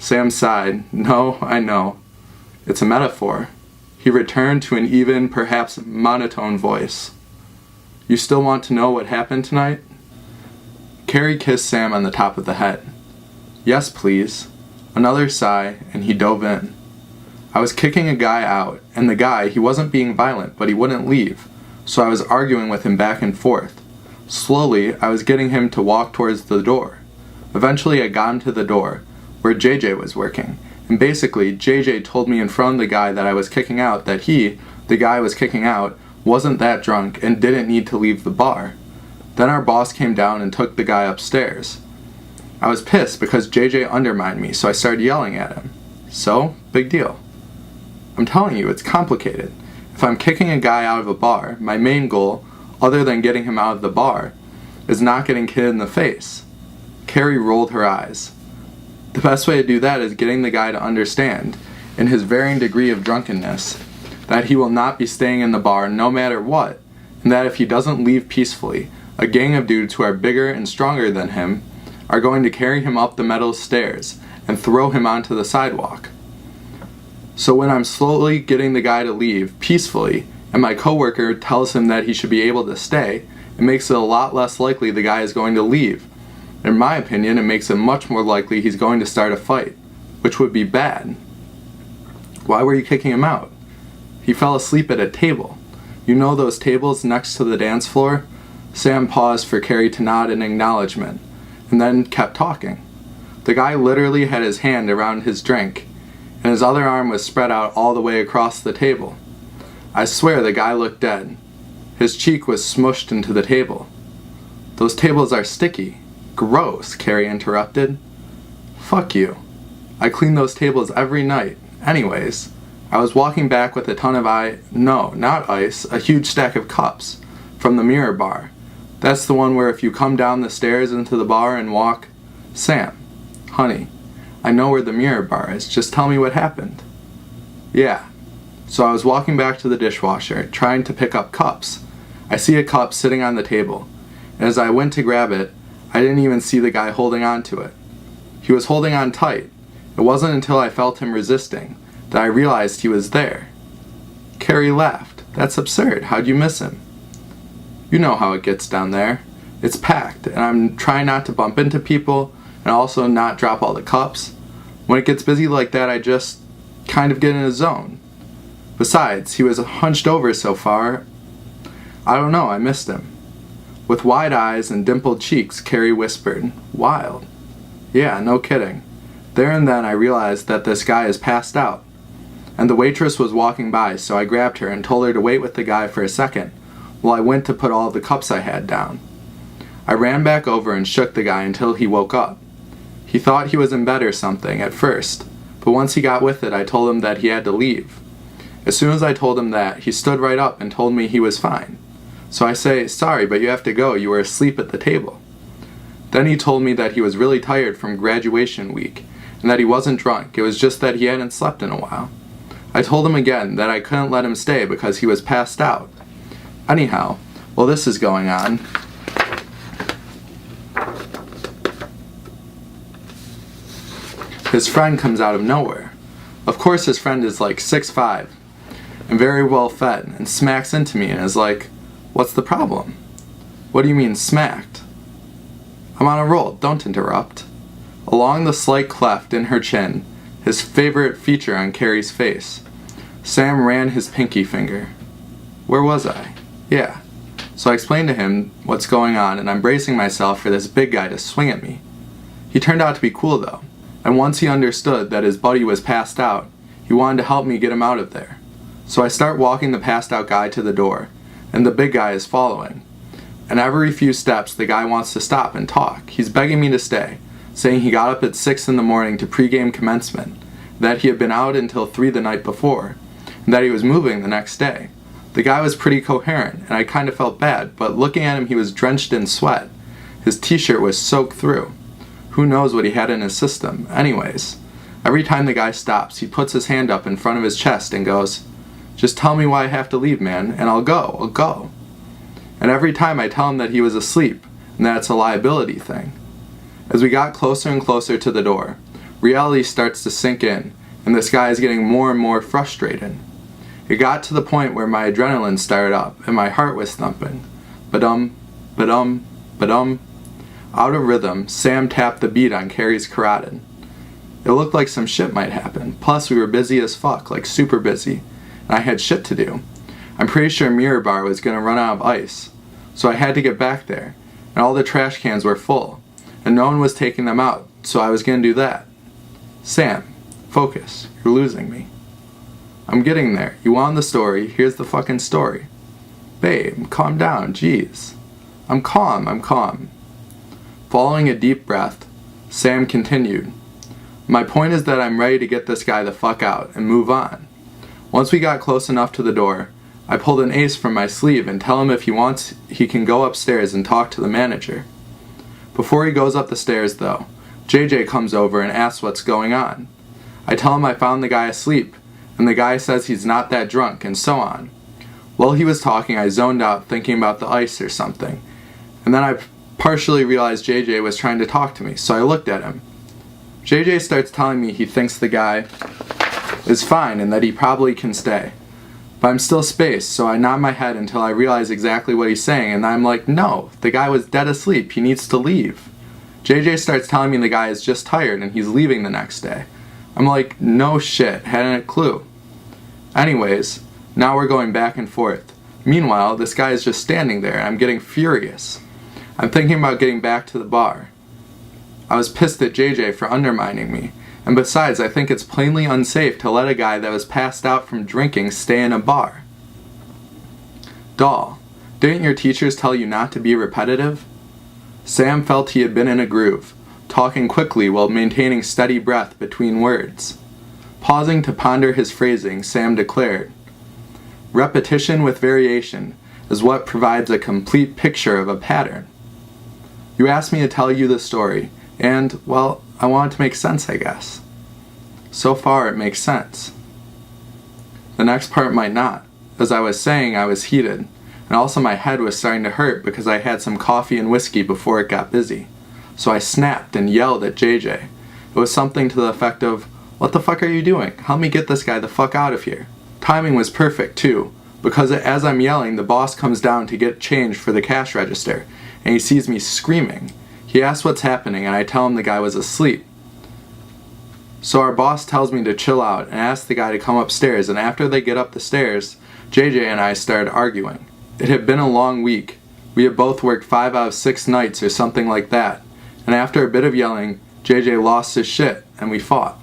Sam sighed. No, I know. It's a metaphor. He returned to an even, perhaps monotone voice. You still want to know what happened tonight? Carrie kissed Sam on the top of the head. Yes, please. Another sigh, and he dove in. I was kicking a guy out, and the guy, he wasn't being violent, but he wouldn't leave, so I was arguing with him back and forth. Slowly, I was getting him to walk towards the door. Eventually, I got him to the door, where JJ was working, and basically, JJ told me in front of the guy that I was kicking out that he, the guy I was kicking out, wasn't that drunk and didn't need to leave the bar. Then our boss came down and took the guy upstairs. I was pissed because JJ undermined me, so I started yelling at him. So, big deal. I'm telling you, it's complicated. If I'm kicking a guy out of a bar, my main goal, other than getting him out of the bar, is not getting hit in the face. Carrie rolled her eyes. The best way to do that is getting the guy to understand, in his varying degree of drunkenness, that he will not be staying in the bar no matter what, and that if he doesn't leave peacefully, a gang of dudes who are bigger and stronger than him are going to carry him up the metal stairs and throw him onto the sidewalk. So when I'm slowly getting the guy to leave peacefully, and my coworker tells him that he should be able to stay, it makes it a lot less likely the guy is going to leave. In my opinion, it makes it much more likely he's going to start a fight, which would be bad. Why were you kicking him out? He fell asleep at a table. You know those tables next to the dance floor? Sam paused for Carrie to nod in acknowledgement, and then kept talking. The guy literally had his hand around his drink, and his other arm was spread out all the way across the table. I swear the guy looked dead. His cheek was smushed into the table. Those tables are sticky. Gross, Carrie interrupted. Fuck you. I clean those tables every night. Anyways, I was walking back with a ton of not ice, a huge stack of cups from the Mirror Bar. That's the one where if you come down the stairs into the bar and walk... Sam, honey, I know where the Mirror Bar is. Just tell me what happened. Yeah. So I was walking back to the dishwasher, trying to pick up cups. I see a cup sitting on the table, and as I went to grab it, I didn't even see the guy holding on to it. He was holding on tight. It wasn't until I felt him resisting that I realized he was there. Carrie laughed. That's absurd. How'd you miss him? You know how it gets down there. It's packed, and I'm trying not to bump into people and also not drop all the cups. When it gets busy like that, I just kind of get in a zone. Besides, he was hunched over so far. I don't know, I missed him. With wide eyes and dimpled cheeks, Carrie whispered, Wild. Yeah, no kidding. There and then I realized that this guy is passed out. And the waitress was walking by, so I grabbed her and told her to wait with the guy for a second, while I went to put all the cups I had down. I ran back over and shook the guy until he woke up. He thought he was in bed or something at first, but once he got with it, I told him that he had to leave. As soon as I told him that, he stood right up and told me he was fine. So I say, sorry, but you have to go. You were asleep at the table. Then he told me that he was really tired from graduation week, and that he wasn't drunk. It was just that he hadn't slept in a while. I told him again that I couldn't let him stay because he was passed out. Anyhow, while this is going on, his friend comes out of nowhere. Of course his friend is like 6'5", and very well fed, and smacks into me and is like, what's the problem? What do you mean smacked? I'm on a roll, don't interrupt. Along the slight cleft in her chin, his favorite feature on Carrie's face, Sam ran his pinky finger. Where was I? Yeah. So I explained to him what's going on, and I'm bracing myself for this big guy to swing at me. He turned out to be cool though, and once he understood that his buddy was passed out, he wanted to help me get him out of there. So I start walking the passed out guy to the door, and the big guy is following. And every few steps the guy wants to stop and talk. He's begging me to stay, saying he got up at 6 in the morning to pregame commencement, that he had been out until 3 the night before, and that he was moving the next day. The guy was pretty coherent, and I kind of felt bad, but looking at him he was drenched in sweat. His t-shirt was soaked through. Who knows what he had in his system. Anyways, every time the guy stops, he puts his hand up in front of his chest and goes, just tell me why I have to leave, man, and I'll go. And every time I tell him that he was asleep, and that it's a liability thing. As we got closer and closer to the door, Reality starts to sink in, and this guy is getting more and more frustrated. It got to the point where my adrenaline started up, and my heart was thumping. Ba-dum, ba-dum, ba-dum. Out of rhythm, Sam tapped the beat on Carrie's carotid. It looked like some shit might happen, plus we were busy as fuck, like super busy, and I had shit to do. I'm pretty sure Mirror Bar was gonna run out of ice, so I had to get back there, and all the trash cans were full, and no one was taking them out, so I was gonna do that. Sam, focus, you're losing me. I'm getting there. You want the story, here's the fucking story. Babe, calm down, jeez. I'm calm. Following a deep breath, Sam continued. My point is that I'm ready to get this guy the fuck out and move on. Once we got close enough to the door, I pulled an ace from my sleeve and tell him if he wants, he can go upstairs and talk to the manager. Before he goes up the stairs though, JJ comes over and asks what's going on. I tell him I found the guy asleep, and the guy says he's not that drunk, and so on. While he was talking, I zoned out thinking about the ice or something, and then I partially realized JJ was trying to talk to me, so I looked at him. JJ starts telling me he thinks the guy is fine and that he probably can stay. But I'm still spaced, so I nod my head until I realize exactly what he's saying, and I'm like, no, the guy was dead asleep, he needs to leave. JJ starts telling me the guy is just tired and he's leaving the next day. I'm like, no shit, hadn't a clue. Anyways, now we're going back and forth. Meanwhile, this guy is just standing there and I'm getting furious. I'm thinking about getting back to the bar. I was pissed at JJ for undermining me, and besides, I think it's plainly unsafe to let a guy that was passed out from drinking stay in a bar. Doll, didn't your teachers tell you not to be repetitive? Sam felt he had been in a groove, talking quickly while maintaining steady breath between words. Pausing to ponder his phrasing, Sam declared, repetition with variation is what provides a complete picture of a pattern. You asked me to tell you the story, and, well, I wanted to make sense, I guess. So far, it makes sense. The next part might not. As I was saying, I was heated, and also my head was starting to hurt because I had some coffee and whiskey before it got busy. So I snapped and yelled at JJ. It was something to the effect of, what the fuck are you doing? Help me get this guy the fuck out of here. Timing was perfect, too, because as I'm yelling, the boss comes down to get change for the cash register, and he sees me screaming. He asks what's happening, and I tell him the guy was asleep. So our boss tells me to chill out and asks the guy to come upstairs, and after they get up the stairs, JJ and I started arguing. It had been a long week. We had both worked 5 out of 6 nights or something like that, and after a bit of yelling, JJ lost his shit, and we fought.